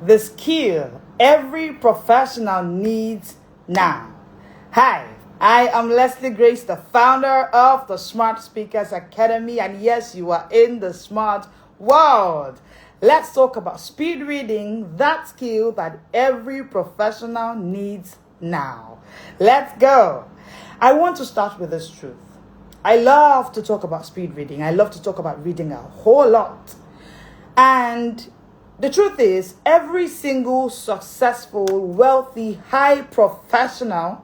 The skill every professional needs now. Hi, I am Leslie Grace, the founder of the Smart Speakers Academy, and yes, you are in the smart world. Let's talk about speed reading, that skill that every professional needs now. Let's go. I want to start with this truth. I love to talk about speed reading. I love to talk about reading a whole lot. And the truth is, every single successful, wealthy, high professional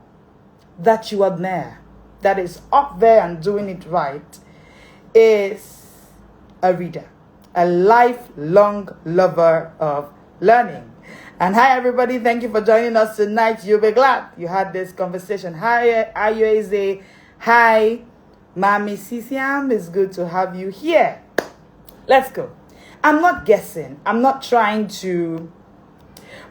that you admire, that is up there and doing it right, is a reader, a lifelong lover of learning. And hi, everybody. Thank you for joining us tonight. You'll be glad you had this conversation. Hi, Ayoeze. Hi, Mami Sisiam. It's good to have you here. Let's go. I'm not guessing. I'm not trying to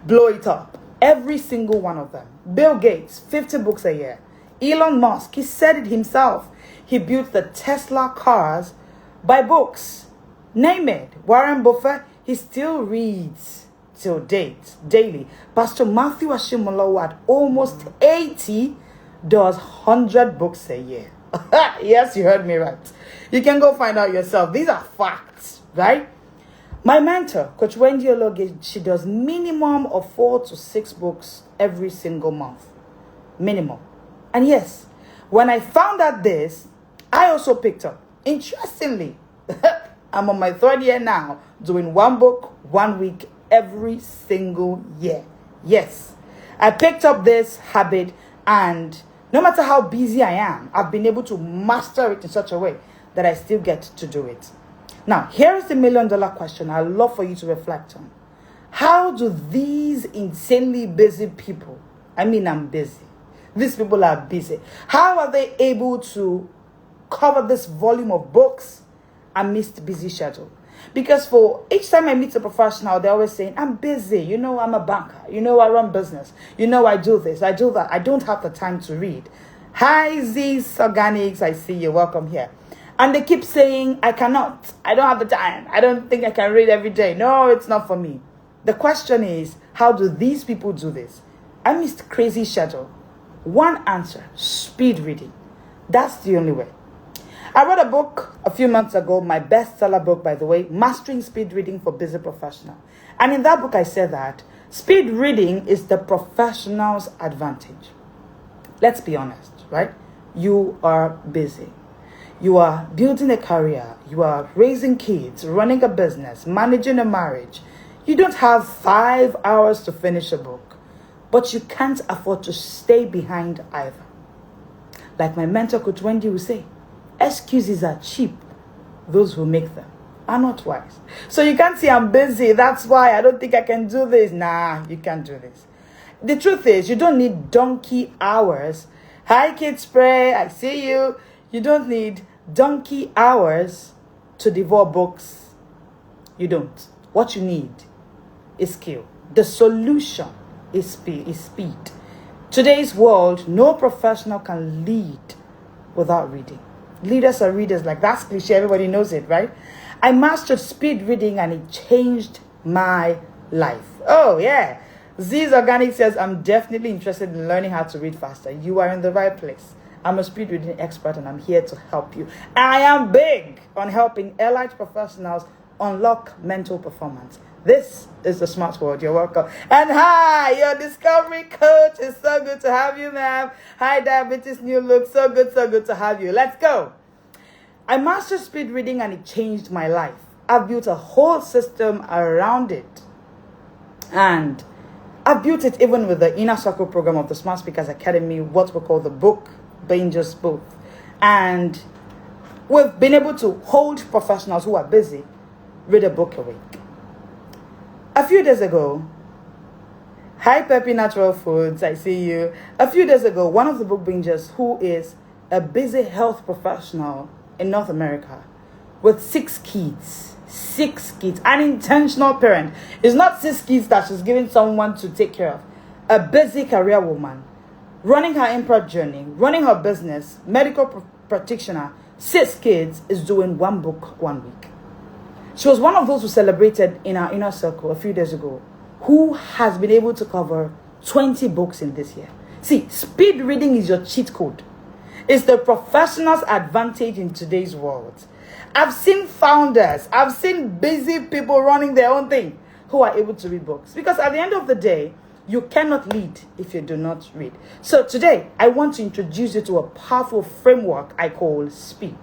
blow it up. Every single one of them. Bill Gates, 50 books a year. Elon Musk, he said it himself. He built the Tesla cars by books. Name it. Warren Buffett, he still reads till date, daily. Pastor Matthew Ashimolowo at almost 80 does 100 books a year. Yes, you heard me right. You can go find out yourself. These are facts, right? My mentor, Coach Wendy Ologe, she does minimum of 4 to 6 books every single month. Minimum. And yes, when I found out this, I also picked up. Interestingly, I'm on my 3rd year now, doing 1 book, 1 week, every single year. Yes, I picked up this habit, and no matter how busy I am, I've been able to master it in such a way that I still get to do it. Now, here is the $1 million question I'd love for you to reflect on. How do these insanely busy people, I'm busy. These people are busy. How are they able to cover this volume of books amidst busy schedule? Because for each time I meet a professional, they're always saying, I'm busy. I'm a banker. I run business. I do this. I do that. I don't have the time to read. Hi, Z's Organics. I see you. Welcome here. And they keep saying, I cannot. I don't have the time. I don't think I can read every day. No, it's not for me. The question is, how do these people do this? Amidst crazy schedule. One answer, speed reading. That's the only way. I wrote a book a few months ago, my bestseller book, by the way, Mastering Speed Reading for Busy Professional. And in that book, I said that speed reading is the professional's advantage. Let's be honest, right? You are busy. You are building a career. You are raising kids, running a business, managing a marriage. You don't have 5 hours to finish a book, but you can't afford to stay behind either. Like my mentor, Coach Wendy, will say, excuses are cheap. Those who make them are not wise. So you can't say I'm busy. That's why I don't think I can do this. Nah, you can't do this. The truth is, you don't need donkey hours. Hi, Kids Spray. I see you. You don't need donkey hours to devour books. You don't. What you need is skill. The solution is speed. Today's world, no professional can lead without reading. Leaders are readers, like that's cliche, everybody knows it, right? I mastered speed reading and it changed my life. Oh yeah. Z's Organic says, I'm definitely interested in learning how to read faster. You are in the right place. I'm a speed reading expert and I'm here to help you. I am big on helping elite professionals unlock mental performance. This is the Smart World. You're welcome. And hi, your discovery coach. It's so good to have you, ma'am. Hi, Diabetes New Look. So good to have you. Let's go. I mastered speed reading and it changed my life. I've built a whole system around it. And I've built it even with the Inner Circle program of the Smart Speakers Academy, what we call the book Dangerous Booth. And we've been able to hold professionals who are busy read a book a week. A few days ago, hi Peppy Natural Foods, I see you. A few days ago, one of the book bingers who is a busy health professional in North America with 6 kids, an intentional parent. It's not 6 kids that she's giving someone to take care of. A busy career woman, running her impact journey, running her business, medical practitioner, 6 kids, is doing 1 book 1 week. She was one of those who celebrated in our inner circle a few days ago who has been able to cover 20 books in this year. See, speed reading is your cheat code. It's the professional's advantage in today's world. I've seen founders, I've seen busy people running their own thing who are able to read books. Because at the end of the day, you cannot lead if you do not read. So today, I want to introduce you to a powerful framework I call speed.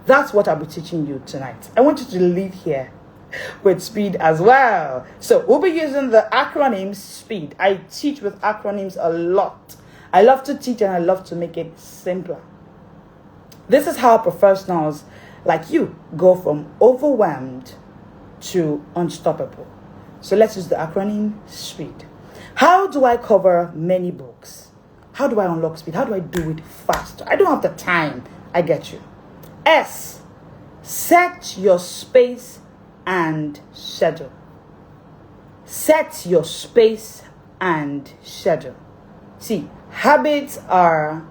That's what I'll be teaching you tonight. I want you to leave here with speed as well. So we'll be using the acronym SPEED. I teach with acronyms a lot. I love to teach and I love to make it simpler. This is how professionals like you go from overwhelmed to unstoppable. So let's use the acronym SPEED. How do I cover many books? How do I unlock speed? How do I do it faster? I don't have the time. I get you. S, set your space and schedule. Set your space and schedule. See, habits are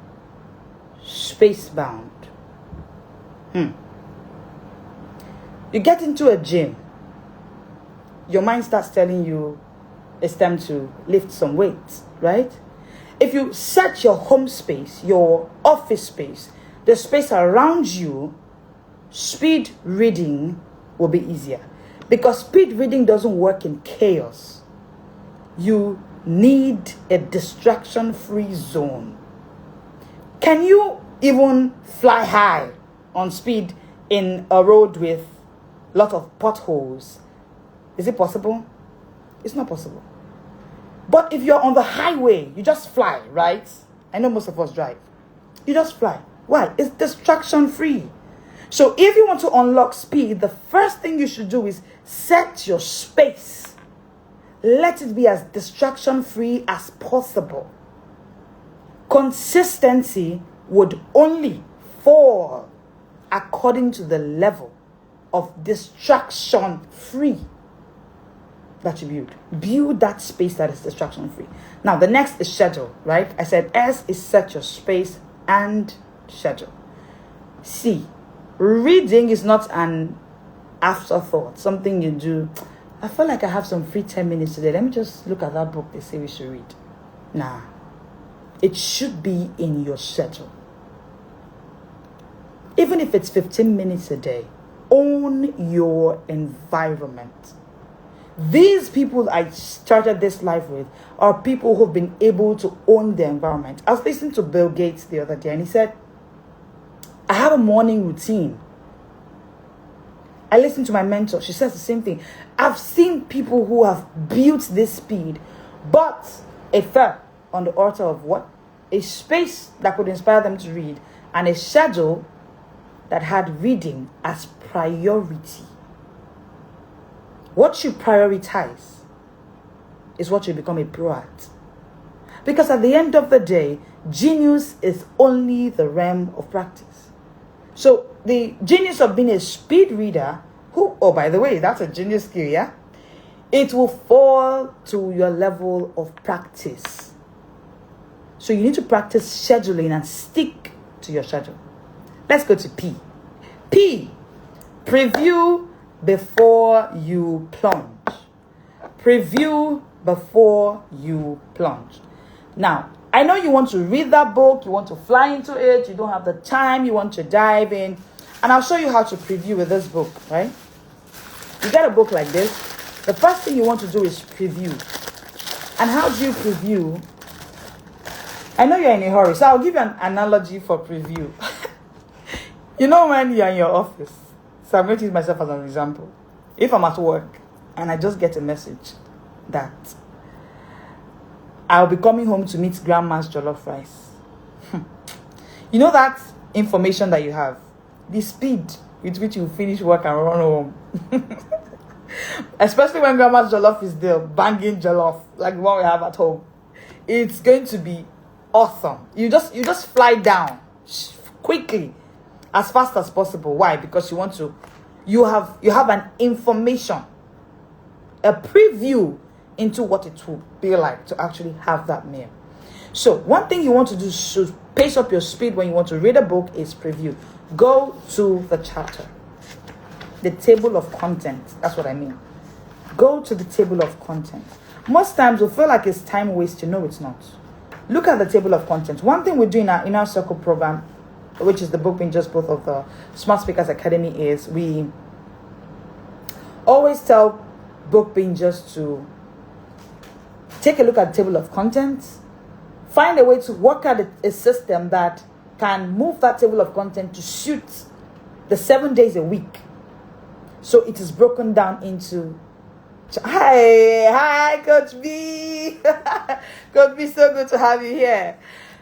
space bound. You get into a gym, your mind starts telling you it's time to lift some weights, right? If you set your home space, your office space, the space around you, speed reading will be easier. Because speed reading doesn't work in chaos. You need a distraction-free zone. Can you even fly high on speed in a road with a lot of potholes? Is it possible? It's not possible. But if you're on the highway, you just fly, right? I know most of us drive. You just fly. Why? It's distraction-free. So if you want to unlock speed, the first thing you should do is set your space. Let it be as distraction-free as possible. Consistency would only fall according to the level of distraction-free that you build. Build that space that is distraction-free. Now, the next is schedule, right? I said S is set your space and schedule. C, reading is not an afterthought, something you do. I feel like I have some free 10 minutes today. Let me just look at that book they say we should read. Nah. It should be in your schedule. Even if it's 15 minutes a day, own your environment. These people I started this life with are people who've been able to own their environment. I was listening to Bill Gates the other day and he said, I have a morning routine. I listened to my mentor. She says the same thing. I've seen people who have built this speed, but it fell on the altar of what? A space that could inspire them to read and a schedule that had reading as priority. What you prioritize is what you become a pro at. Because at the end of the day, genius is only the realm of practice. So the genius of being a speed reader, who, oh, by the way, that's a genius skill, yeah? It will fall to your level of practice. So you need to practice scheduling and stick to your schedule. Let's go to P. P, preview before you plunge. Preview before you plunge. Now, I know you want to read that book, you want to fly into it, you don't have the time, you want to dive in. And I'll show you how to preview with this book, right? You get a book like this, the first thing you want to do is preview. And how do you preview? I know you're in a hurry, so I'll give you an analogy for preview. You know when you're in your office, so I'm going to use myself as an example. If I'm at work and I just get a message that I'll be coming home to meet grandma's jollof rice. You know that information that you have, the speed with which you finish work and run home. Especially when grandma's jollof is there, banging jollof, like the one we have at home. It's going to be awesome. You just fly down quickly, as fast as possible. Why? Because you have an information, a preview into what it will be like to actually have that meal. So one thing you want to do to pace up your speed when you want to read a book is preview. Go to the chapter, the table of content. That's what I mean. Go to the table of content. Most times we feel like it's time wasting. No, it's not. Look at the table of contents. One thing we do in our inner circle program, which is the book being just both of the Smart Speakers Academy, is we always tell book being just to take a look at the table of contents, find a way to work out a system that can move that table of content to suit the 7 days a week. So it is broken down into, hi, Coach B. Coach B, so good to have you here.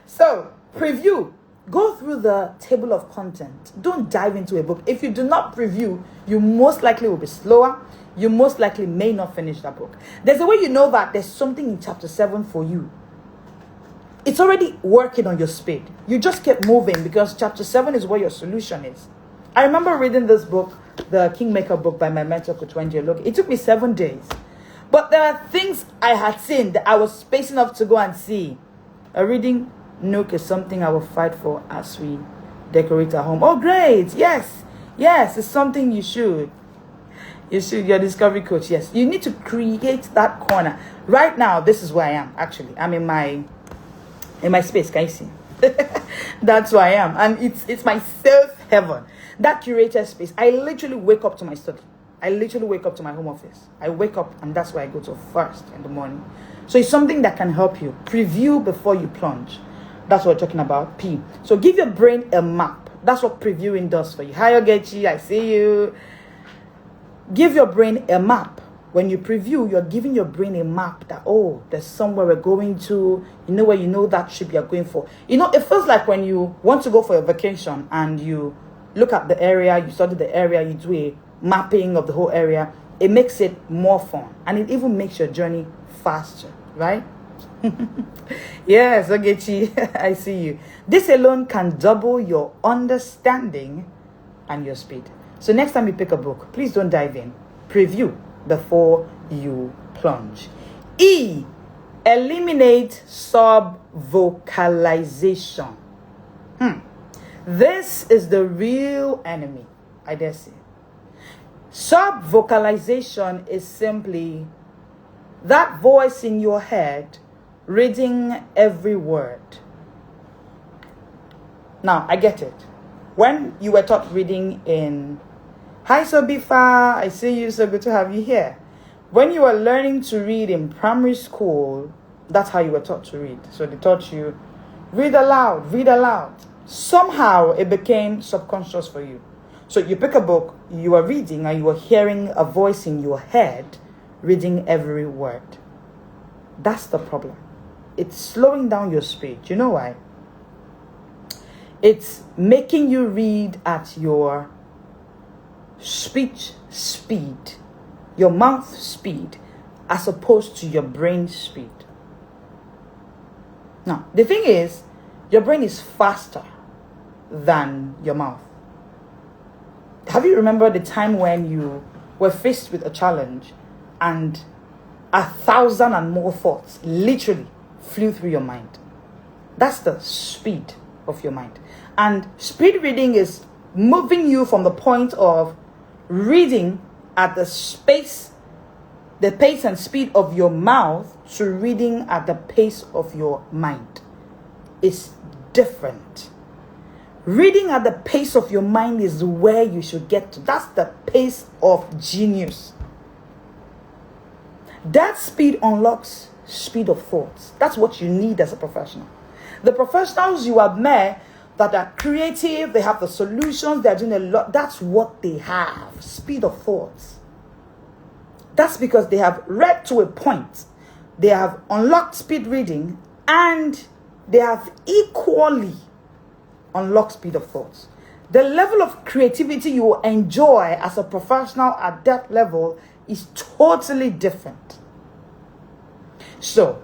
So, preview. Go through the table of content. Don't dive into a book. If you do not preview, you most likely will be slower. You most likely may not finish that book. There's a way you know that there's something in chapter 7 for you. It's already working on your speed. You just keep moving because chapter 7 is where your solution is. I remember reading this book, the Kingmaker book by my mentor, Coach Wendy. Look, it took me 7 days. But there are things I had seen that I was spacing off to go and see. A reading nook is something I will fight for as we decorate our home. Oh, great. Yes, it's something you should. You're a discovery coach. Yes, you need to create that corner. Right now, this is where I am. Actually, I'm in my space. Can you see? That's where I am, and it's my safe heaven. That curated space. I literally wake up to my study. I literally wake up to my home office. I wake up, and that's where I go to first in the morning. So it's something that can help you preview before you plunge. That's what we're talking about. P. So give your brain a map. That's what previewing does for you. Hi, Ogechi. I see you. Give your brain a map. When you preview, you're giving your brain a map that, oh, there's somewhere we're going to, where you know that trip you're going for. It feels like when you want to go for a vacation and you look at the area, you study the area, you do a mapping of the whole area, it makes it more fun. And it even makes your journey faster, right? Yes, Ogechi, I see you. This alone can double your understanding and your speed. So next time you pick a book, please don't dive in. Preview before you plunge. E, eliminate sub-vocalization. This is the real enemy, I dare say. Sub-vocalization is simply that voice in your head reading every word. Now, I get it. When you were taught reading in Hi, Sobifa, I see you, so good to have you here. When you were learning to read in primary school, that's how you were taught to read. So they taught you, read aloud, read aloud. Somehow it became subconscious for you. So you pick a book, you are reading, and you are hearing a voice in your head reading every word. That's the problem. It's slowing down your speed. You know why? It's making you read at your speech speed, your mouth speed, as opposed to your brain speed. Now, the thing is, your brain is faster than your mouth. Have you remembered the time when you were faced with a challenge and 1,000 and more thoughts literally flew through your mind? That's the speed of your mind. And speed reading is moving you from the point of reading at the pace and speed of your mouth to reading at the pace of your mind. It's different. Reading at the pace of your mind is where you should get to. That's the pace of genius. That speed unlocks speed of thoughts. That's what you need as a professional. The professionals you have met that are creative, they have the solutions, they're doing a lot. That's what they have, speed of thoughts. That's because they have read to a point. They have unlocked speed reading and they have equally unlocked speed of thoughts. The level of creativity you will enjoy as a professional at that level is totally different. So,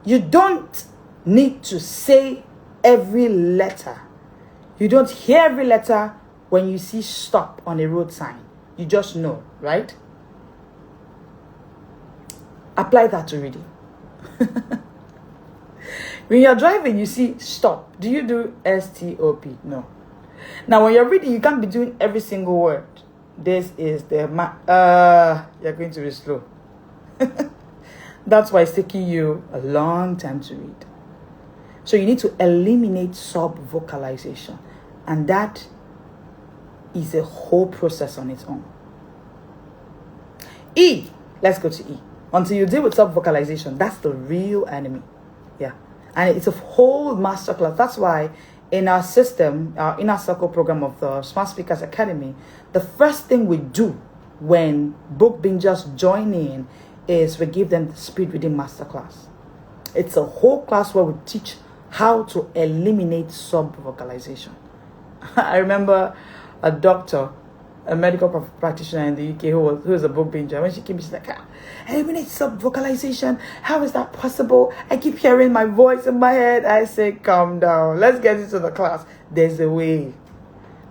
you don't need to say every letter. You don't hear every letter when you see stop on a road sign. You just know, right? Apply that to reading. When you're driving, you see stop. Do you do S-T-O-P? No. Now, when you're reading, you can't be doing every single word. This is the you're going to be slow. That's why it's taking you a long time to read. So you need to eliminate sub-vocalization. And that is a whole process on its own. E. Let's go to E. Until you deal with sub-vocalization, that's the real enemy. Yeah. And it's a whole masterclass. That's why in our system, our inner circle program of the Smart Speakers Academy, the first thing we do when book bingers join in is we give them the speed reading masterclass. It's a whole class where we teach how to eliminate sub-vocalization. I remember a doctor, a medical practitioner in the UK who was a book binger. When she came, she's like, eliminate sub-vocalization. How is that possible? I keep hearing my voice in my head. I say, calm down. Let's get into the class. There's a way.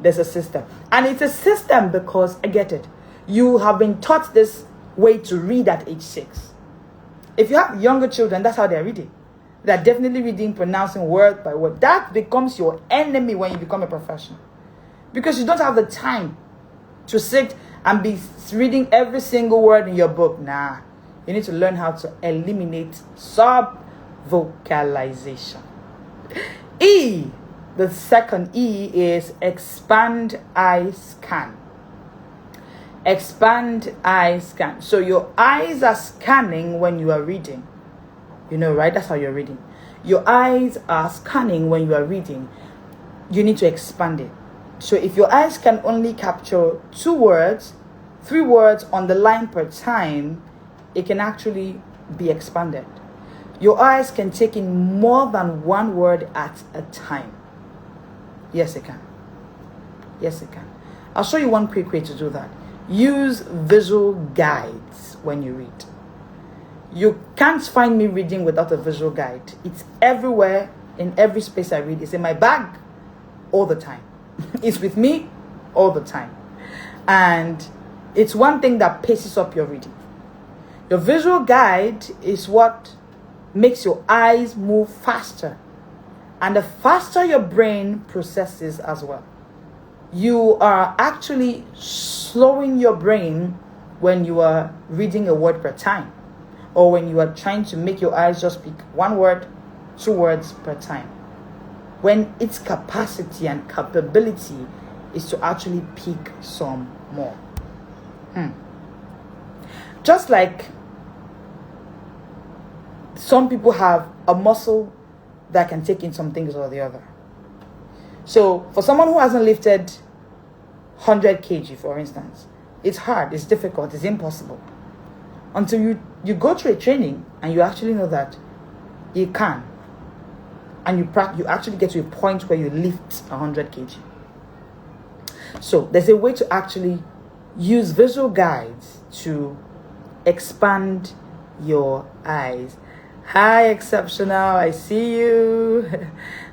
There's a system. And it's a system because, I get it, you have been taught this way to read at age 6. If you have younger children, that's how they're reading. They're definitely reading, pronouncing word by word. That becomes your enemy when you become a professional. Because you don't have the time to sit and be reading every single word in your book. Nah. You need to learn how to eliminate sub-vocalization. E. The second E is expand, eye, scan. Expand, eye, scan. So your eyes are scanning when you are reading. You know, right? That's how you're reading. Your eyes are scanning when you are reading. You need to expand it. So if your eyes can only capture 2 words, 3 words on the line per time, it can actually be expanded. Your eyes can take in more than 1 word at a time. Yes, it can. Yes, it can. I'll show you one quick way to do that. Use visual guides when you read. You can't find me reading without a visual guide. It's everywhere, in every space I read. It's in my bag all the time. It's with me all the time. And it's one thing that paces up your reading. Your visual guide is what makes your eyes move faster. And the faster your brain processes as well. You are actually slowing your brain when you are reading a word per time. Or when you are trying to make your eyes just pick 1 word, 2 words per time. When its capacity and capability is to actually pick some more. Just like some people have a muscle that can take in some things or the other. So for someone who hasn't lifted 100 kg, for instance, it's hard, it's difficult, it's impossible. Until you go through a training and you actually know that you can. And you actually get to a point where you lift 100 kg. So there's a way to actually use visual guides to expand your eyes. Hi, Exceptional. I see you.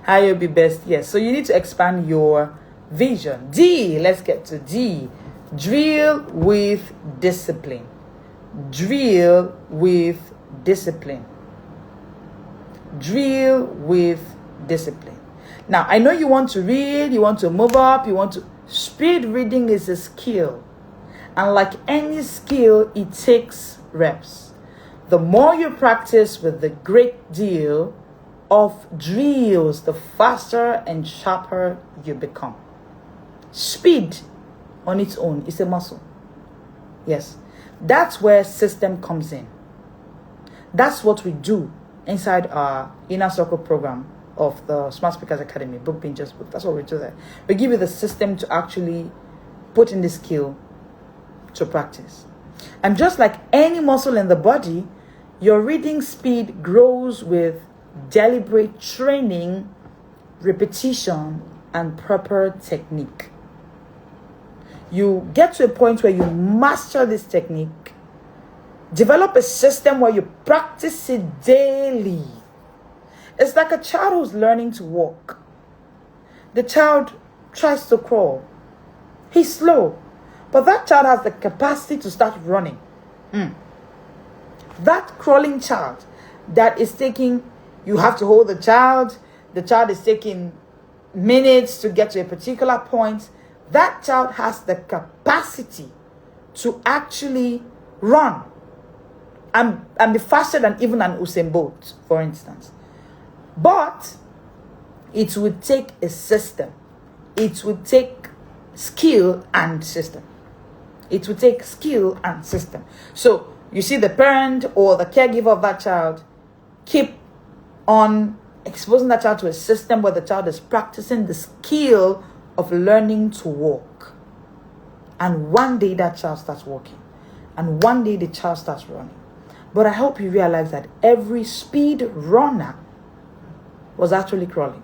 Hi, you'll be best. Yes. So you need to expand your vision. D. Let's get to D. Drill with discipline. Drill with discipline. Drill with discipline. Now, I know you want to read, you want to move up, you want to... Speed reading is a skill. And like any skill, it takes reps. The more you practice with the great deal of drills, the faster and sharper you become. Speed on its own is a muscle. Yes. That's where system comes in. That's what we do inside our inner circle program of the Smart Speakers Academy, Book Bingers book. That's what we do there. We give you the system to actually put in the skill to practice. And just like any muscle in the body, your reading speed grows with deliberate training, repetition, and proper technique. You get to a point where you master this technique, develop a system where you practice it daily. It's like a child who's learning to walk. The child tries to crawl. He's slow, but that child has the capacity to start running. That crawling child that is taking, you have to hold the child is taking minutes to get to a particular point. That child has the capacity to actually run and be faster than even an Usain Bolt, for instance. But it would take a system. It would take skill and system. It would take skill and system. So you see the parent or the caregiver of that child keep on exposing that child to a system where the child is practicing the skill of learning to walk. And one day that child starts walking. And one day the child starts running. But I hope you realize that every speed runner was actually crawling.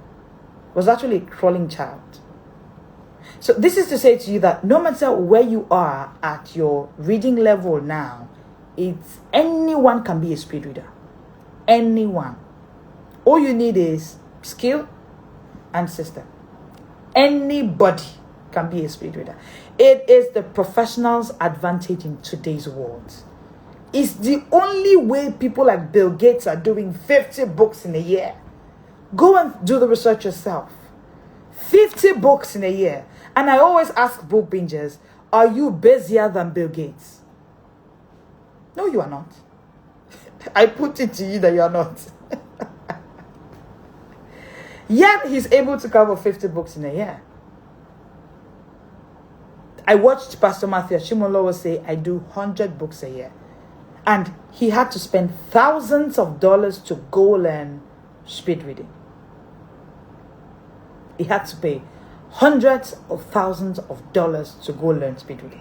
Was actually a crawling child. So this is to say to you that no matter where you are at your reading level now, anyone can be a speed reader. Anyone. All you need is skill and system. Anybody can be a speed reader. It is the professional's advantage in today's world. It's the only way people like Bill Gates are doing 50 books in a year. Go and do the research yourself. 50 books in a year. And I always ask book bingers, are you busier than Bill Gates? No, you are not. I put it to you that you are not. Yet he's able to cover 50 books in a year. I watched Pastor Matthew Ashimolowo say, I do 100 books a year. And he had to spend thousands of dollars to go learn speed reading. He had to pay hundreds of thousands of dollars to go learn speed reading.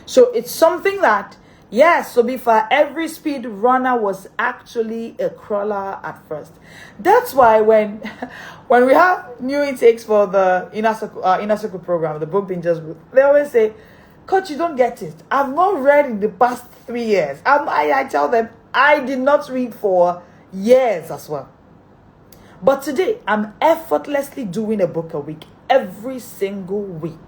So it's something that, yes, so before every speed runner was actually a crawler at first. That's why when we have new intakes for the Inner Circle program, the book bingers group, they always say, Coach, you don't get it. I've not read in the past 3 years. I tell them, I did not read for years as well. But today, I'm effortlessly doing a book a week, every single week.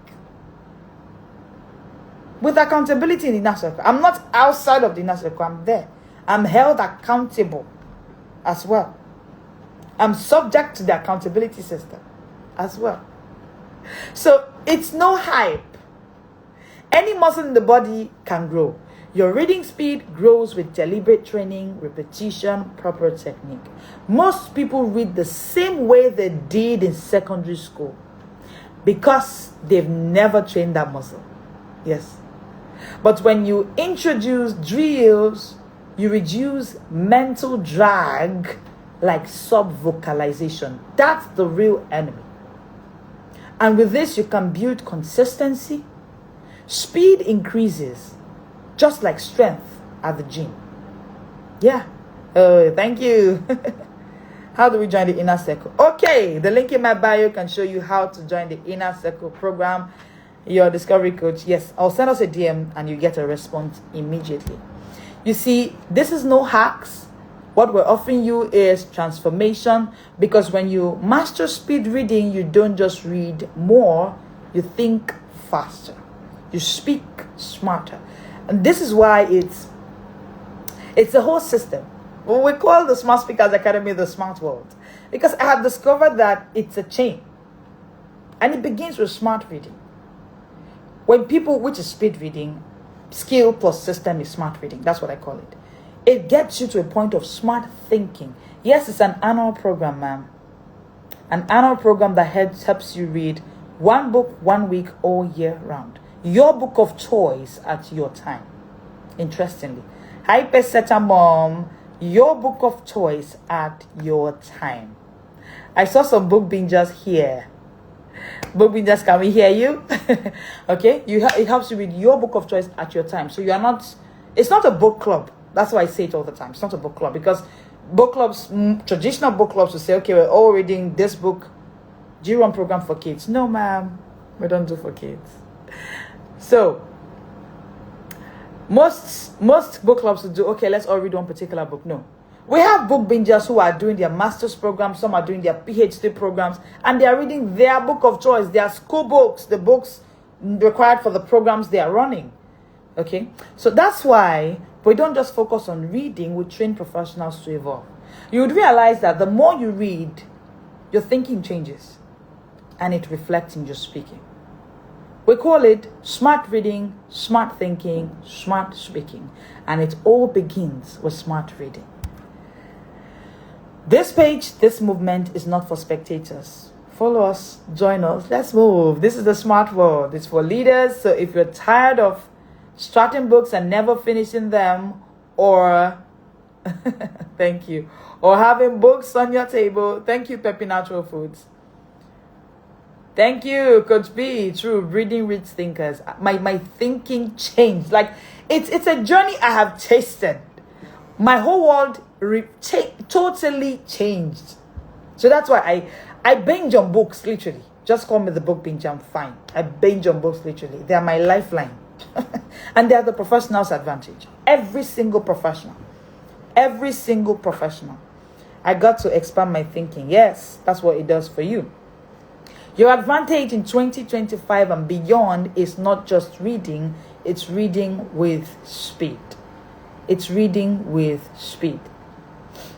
With accountability in the Inner Circle. I'm not outside of the Inner Circle, I'm there. I'm held accountable as well. I'm subject to the accountability system as well. So, it's no hype. Any muscle in the body can grow. Your reading speed grows with deliberate training, repetition, proper technique. Most people read the same way they did in secondary school because they've never trained that muscle. Yes. But when you introduce drills, you reduce mental drag like sub-vocalization. That's the real enemy. And with this, you can build consistency. Speed increases, just like strength at the gym. Yeah. Oh, thank you. How do we join the Inner Circle? Okay, the link in my bio can show you how to join the Inner Circle program. Your discovery coach, yes, I'll send us a DM and you get a response immediately. You see, this is no hacks. What we're offering you is transformation, because when you master speed reading, you don't just read more, you think faster. You speak smarter. And this is why it's a whole system. Well, we call the Smart Speakers Academy the Smart World, because I have discovered that it's a chain. And it begins with smart reading. When people, which is speed reading, skill plus system is smart reading. That's what I call it. It gets you to a point of smart thinking. Yes, it's an annual program, ma'am. An annual program that helps you read one book, 1 week, all year round. Your book of choice at your time. Interestingly. Hi, Peseta Mom. Your book of choice at your time. I saw some book bingers here. Book bingers, can we hear you? Okay? It helps you with your book of choice at your time. So you are not, it's not a book club. That's why I say it all the time. It's not a book club, because book clubs, traditional book clubs will say, okay, we're all reading this book. Do you run program for kids? No, ma'am. We don't do for kids. So, most book clubs will do, okay, let's all read one particular book. No. We have book bingers who are doing their master's programs, some are doing their PhD programs, and they are reading their book of choice, their school books, the books required for the programs they are running. Okay? So that's why we don't just focus on reading, we train professionals to evolve. You would realize that the more you read, your thinking changes, and it reflects in your speaking. We call it smart reading, smart thinking, smart speaking. And it all begins with smart reading. This page, this movement is not for spectators. Follow us, join us, let's move. This is the smart world. It's for leaders. So if you're tired of starting books and never finishing them, or thank you, or having books on your table, thank you, Peppy Natural Foods. Thank you, Coach B. True, reading rich thinkers. My thinking changed. Like it's a journey I have tasted. My whole world totally changed. So that's why I binge on books, literally. Just call me the book binge, I'm fine. I binge on books, literally. They are my lifeline. And they are the professional's advantage. Every single professional. I got to expand my thinking. Yes, that's what it does for you. Your advantage in 2025 and beyond is not just reading, it's reading with speed. It's reading with speed.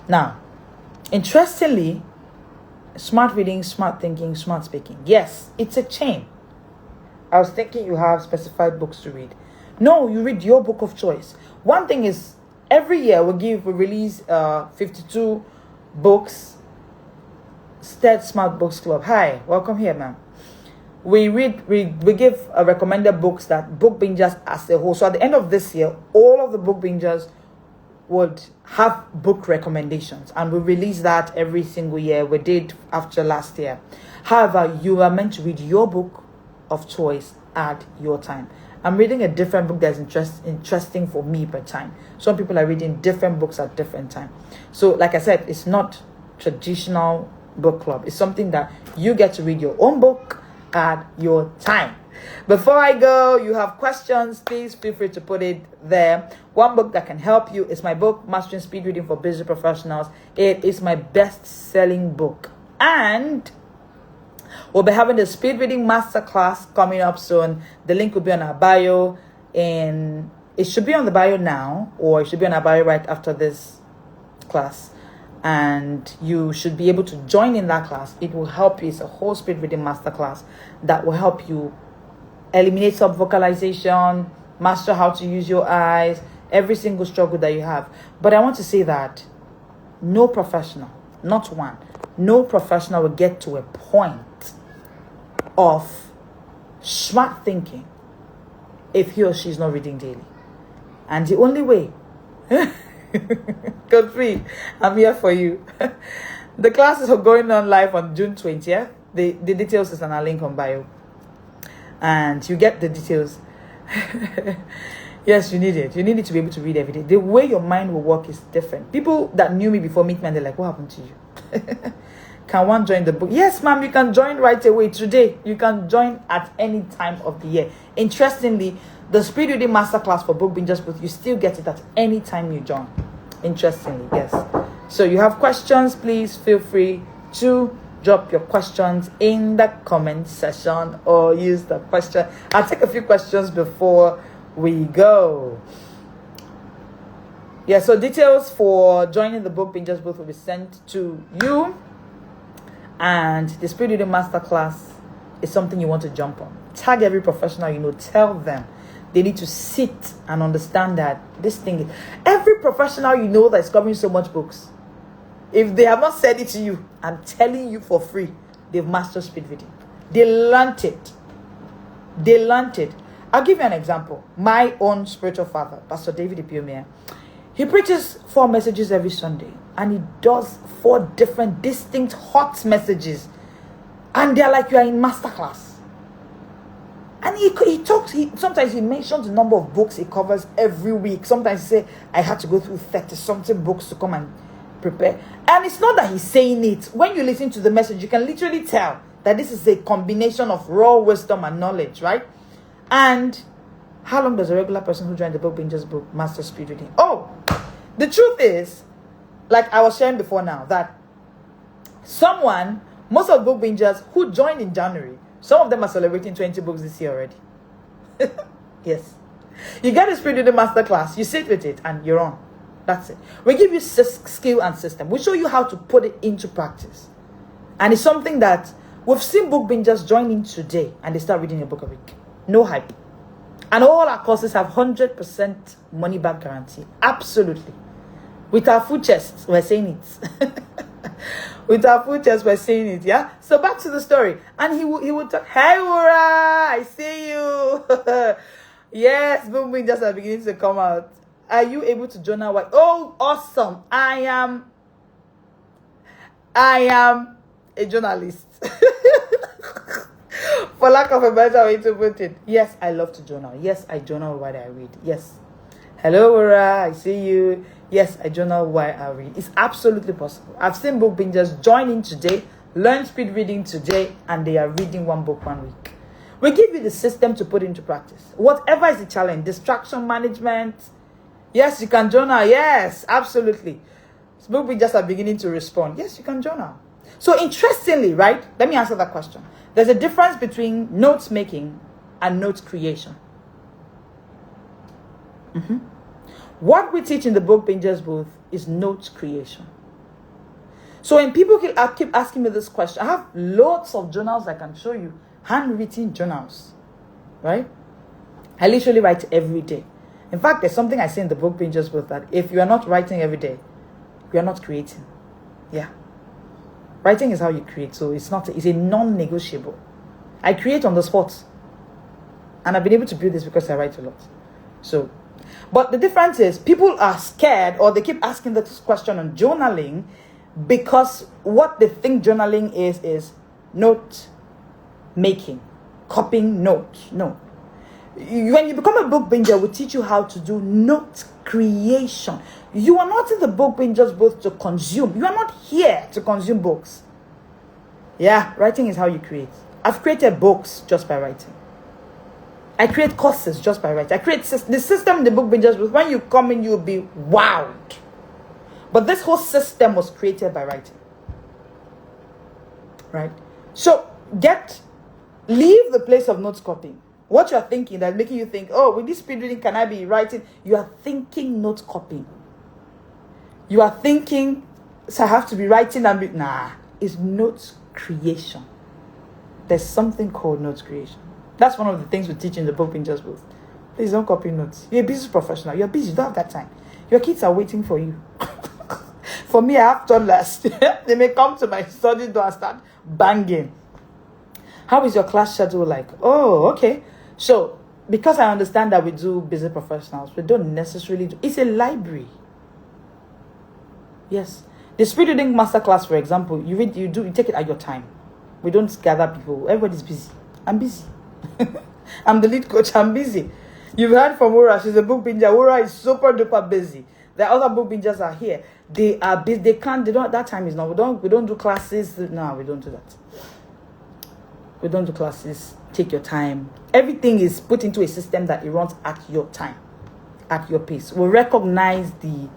Now, interestingly, smart reading, smart thinking, smart speaking. Yes, it's a chain. I was thinking you have specified books to read. No, you read your book of choice. One thing is, every year we release 52 books. Stead Smart Books Club. Hi, welcome here, ma'am. We give recommended books that book bingers as a whole. So at the end of this year, all of the book bingers would have book recommendations, and we release that every single year. We did after last year. However, you are meant to read your book of choice at your time. I'm reading a different book that's interesting for me per time. Some people are reading different books at different time. So like I said, it's not traditional book club. It's something that you get to read your own book at your time. Before I go, you have questions, please feel free to put it there. One book that can help you is my book, Mastering Speed Reading for Business Professionals. It is my best-selling book. And we'll be having the speed reading masterclass coming up soon. The link will be on our bio, and it should be on the bio now, or it should be on our bio right after this class. And you should be able to join in that class. It will help you. It's a whole speed reading masterclass that will help you eliminate sub-vocalization, master how to use your eyes, every single struggle that you have. But I want to say that no professional, not one, no professional will get to a point of smart thinking if he or she is not reading daily. And the only way Code free. I'm here for you. The classes are going on live on June 20th. The details is on our link on bio. And you get the details. Yes, you need it. You need it to be able to read every day. The way your mind will work is different. People that knew me before meet me and they're like, what happened to you? Can one join the book? Yes, ma'am, you can join right away today. You can join at any time of the year. Interestingly, the Speed Reading Masterclass for Book Bingers Book, you still get it at any time you join. Interestingly, yes. So you have questions, please feel free to drop your questions in the comment section or use the question. I'll take a few questions before we go. Yeah, so details for joining the Book Bingers Book will be sent to you. And the Speed Reading Masterclass is something you want to jump on. Tag every professional you know. Tell them they need to sit and understand that this thing is... Every professional you know that is covering so much books, if they have not said it to you, I'm telling you for free, they've mastered speed reading. They learnt it. They learnt it. I'll give you an example. My own spiritual father, Pastor David Ipiomia, he preaches 4 messages every Sunday. And he does 4 different distinct hot messages. And they're like you are in masterclass. And he talks, sometimes he mentions the number of books he covers every week. Sometimes he say, I had to go through 30-something books to come and prepare. And it's not that he's saying it. When you listen to the message, you can literally tell that this is a combination of raw wisdom and knowledge, right? And how long does a regular person who joined the Book Bingers Book master speed reading? Oh, the truth is, like I was sharing before now, that most of the Book Bingers who joined in January, some of them are celebrating 20 books this year already. Yes. You get a Speed Reading Masterclass, you sit with it, and you're on. That's it. We give you skill and system. We show you how to put it into practice. And it's something that we've seen Book Bingers join in today, and they start reading a book a week. No hype. And all our courses have 100% money back guarantee. Absolutely. With our full chest, we're saying it. With our full chest, we're saying it, yeah? So back to the story. And he would talk, hey, Ura, I see you. Yes, boom, just are beginning to come out. Are you able to journal? Oh, awesome. I am a journalist. For lack of a better way to put it. Yes, I love to journal. Yes, I journal what I read. Yes. Hello, Ura, I see you. Yes, I journal why I read. It's absolutely possible. I've seen book bingers join in today, learn speed reading today, and they are reading one book 1 week. We give you the system to put into practice. Whatever is the challenge, distraction management. Yes, you can journal. Yes, absolutely. Book bingers are beginning to respond. Yes, you can journal. So interestingly, right? Let me answer that question. There's a difference between notes making and notes creation. What we teach in the book bingers booth is notes creation. So when people keep asking me this question, I have lots of journals I can show you, handwritten journals, right? I literally write every day. In fact, there's something I say in the book bingers booth that if you are not writing every day, you are not creating. Yeah. Writing is how you create, so it's a non-negotiable. I create on the spot. And I've been able to build this because I write a lot. So, but the difference is people are scared, or they keep asking this question on journaling because what they think journaling is note making, copying notes. No. When you become a book binger, we teach you how to do note creation. You are not in the book bingers booth to consume. You are not here to consume books. Yeah, writing is how you create. I've created books just by writing. I create courses just by writing. I create the system in the book bingers booth. When you come in, you'll be wowed. But this whole system was created by writing. Right? So, leave the place of notes copying. What you're thinking that's making you think, oh, with this speed reading, can I be writing? You are thinking note copying. You are thinking, so I have to be writing and nah, it's notes creation. There's something called notes creation. That's one of the things we teach in the book bingers booth. Please don't copy notes. You're a business professional. You're busy. You don't have that time. Your kids are waiting for you. For me, I have toddlers. They may come to my study door and start banging. How is your class schedule like? Oh, okay. So, because I understand that we do business professionals, we don't necessarily do. It's a library. Yes. The speed reading masterclass, for example, you take it at your time. We don't gather people. Everybody's busy. I'm busy. I'm the lead coach. I'm busy. You've heard from Ura. She's a book binger. Ura is super duper busy. The other book bingers are here. They are busy. They can't. They don't. That time is not. We don't do classes. No, we don't do that. We don't do classes. Take your time. Everything is put into a system that it runs at your time, at your pace. We recognize the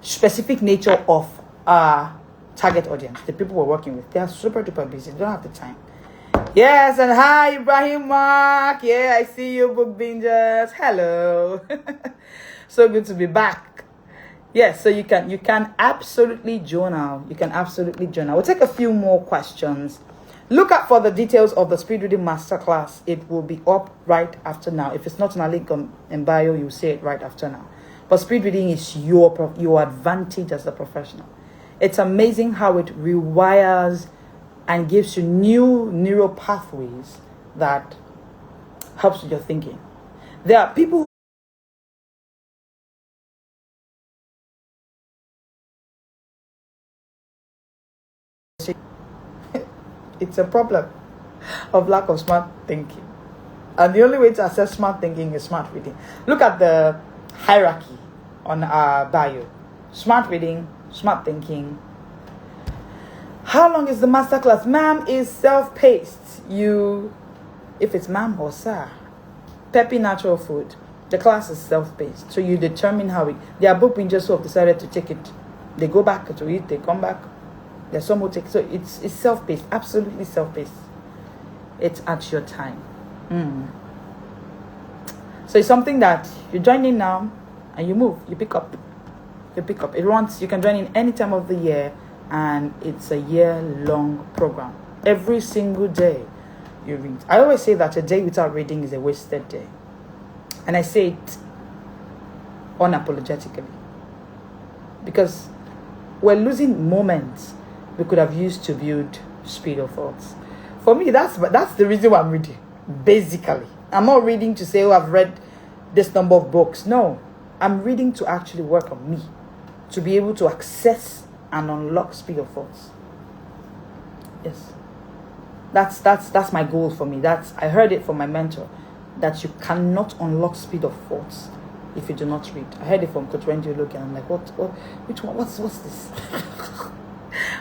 specific nature of our target audience, the people we're working with. They are super duper busy. They don't have the time. Yes, and hi, Ibrahim Mark. Yeah, I see you, book bingers. Hello. So good to be back. Yes, so you can absolutely journal. You can absolutely journal. We'll take a few more questions. Look out for the details of the speed reading masterclass. It will be up right after now. If it's not in a link in bio, you'll see it right after now. But speed reading is your advantage as a professional. It's amazing how it rewires and gives you new neural pathways that helps with your thinking. There are people who it's a problem of lack of smart thinking. And the only way to assess smart thinking is smart reading. Look at the hierarchy on our bio. Smart reading, smart thinking. How long is the masterclass? Ma'am, is self-paced. If it's ma'am or sir, peppy natural food. The class is self-paced. So you determine how there are book bingers who have decided to take it. They go back to it, they come back. There's some who take, so it's self-paced, absolutely self-paced. It's at your time. So it's something that you join in now and you move, you pick up. It runs, you can join in any time of the year, and it's a year-long program. Every single day, you read. I always say that a day without reading is a wasted day. And I say it unapologetically. Because we're losing moments we could have used to build speed of thoughts. For me, that's the reason why I'm reading. Basically, I'm not reading to say, oh, I've read this number of books. No, I'm reading to actually work on me, to be able to access and unlock speed of thoughts. Yes, that's my goal for me. I heard it from my mentor, that you cannot unlock speed of thoughts if you do not read. I heard it from Coach Wendy Logan. I'm like, which one? What's this?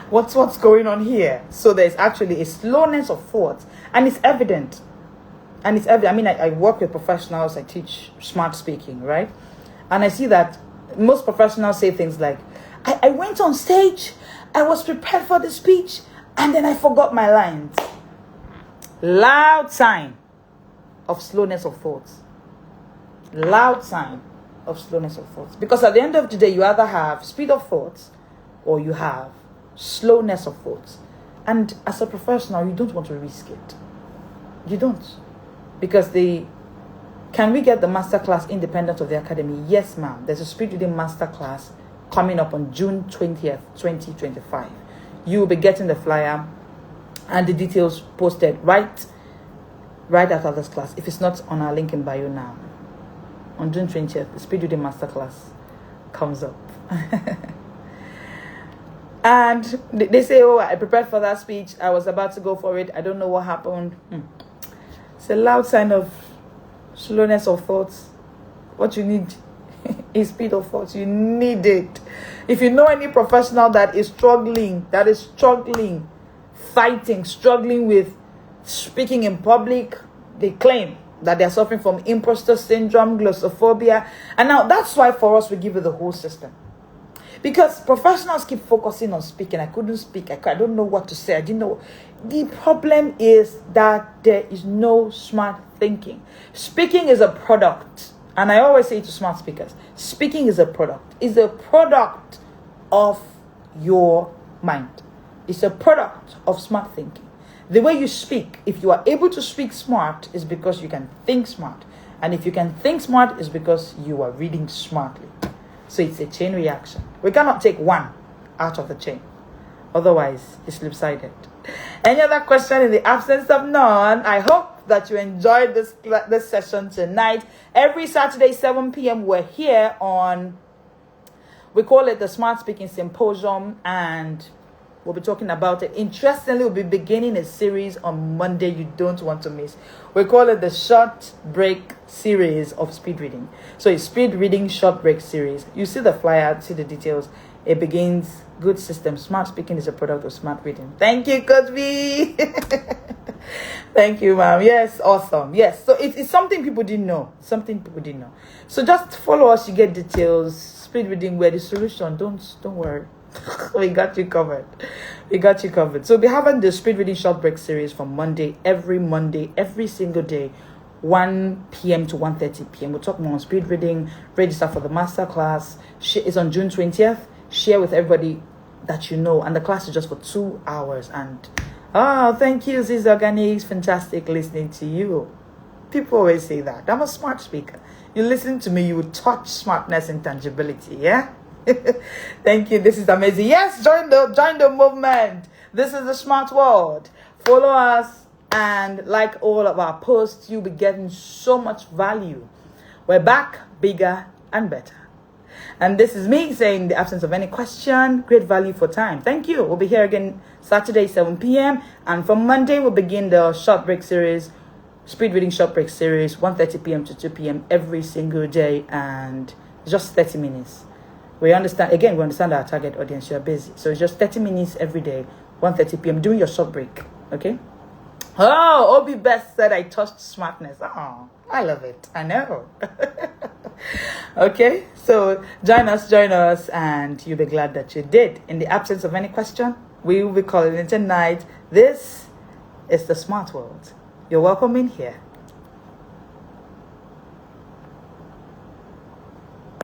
what's going on here? So there's actually a slowness of thought, and it's evident. I mean, I work with professionals. I teach smart speaking, right? And I see that most professionals say things like, I went on stage, I was prepared for the speech, and then I forgot my lines. Loud sign of slowness of thoughts. Loud sign of slowness of thoughts. Because at the end of the day, you either have speed of thoughts or you have slowness of thoughts. And as a professional, you don't want to risk it. You don't. Because can we get the masterclass independent of the academy? Yes, ma'am. There's a speed reading masterclass coming up on June 20th, 2025. You will be getting the flyer and the details posted right after this class. If it's not on our link in bio now, on June 20th, the speed reading masterclass comes up. And they say, oh, I prepared for that speech. I was about to go for it. I don't know what happened. It's a loud sign of slowness of thoughts. What you need is speed of thoughts. You need it. If you know any professional that is struggling, fighting, struggling with speaking in public, they claim that they're suffering from imposter syndrome, glossophobia. And now that's why for us, we give you the whole system. Because professionals keep focusing on speaking. I couldn't speak. I don't know what to say. I didn't know. The problem is that there is no smart thinking. Speaking is a product. And I always say to smart speakers, speaking is a product. It's a product of your mind. It's a product of smart thinking. The way you speak, if you are able to speak smart, is because you can think smart. And if you can think smart, is because you are reading smartly. So it's a chain reaction. We cannot take one out of the chain. Otherwise, it's loop-sided. Any other question in the absence of none? I hope that you enjoyed this session tonight. Every Saturday, 7 p.m., we're here on, we call it the Smart Speaking Symposium, and we'll be talking about it. Interestingly, we'll be beginning a series on Monday you don't want to miss. We call it the Short Break Series of Speed Reading. So it's Speed Reading Short Break Series. You see the flyer, see the details. It begins, good system. Smart speaking is a product of smart reading. Thank you, Coach B. Thank you, ma'am. Yes, awesome. Yes, so it's something people didn't know. So just follow us, you get details. Speed reading, we're the solution. Don't worry. We got you covered. So we're having the Speed Reading Short Break Series from Monday, every single day, 1 p.m. to 1:30 p.m. We'll talk more on speed reading. Register for the masterclass. It's on June 20th. Share with everybody that you know. And the class is just for 2 hours. And, thank you, Ziz Organics. Fantastic listening to you. People always say that. I'm a smart speaker. You listen to me, you will touch smartness and tangibility, yeah? Thank you. This is amazing. Yes, join the movement. This is the smart world. Follow us and like all of our posts. You'll be getting so much value. We're back bigger and better. And this is me saying, the absence of any question, great value for time. Thank you. We'll be here again Saturday, 7 p.m. And from Monday, we'll begin the short break series, speed reading short break series, 1:30 p.m. to 2 p.m. every single day, and just 30 minutes. We understand our target audience. You're busy. So it's just 30 minutes every day, 1:30 p.m. Doing your short break. Okay? Oh, Obi Best said I touched smartness. Oh, I love it. I know. Okay? So join us, and you'll be glad that you did. In the absence of any question, we will be calling it a night. This is the smart world. You're welcome in here.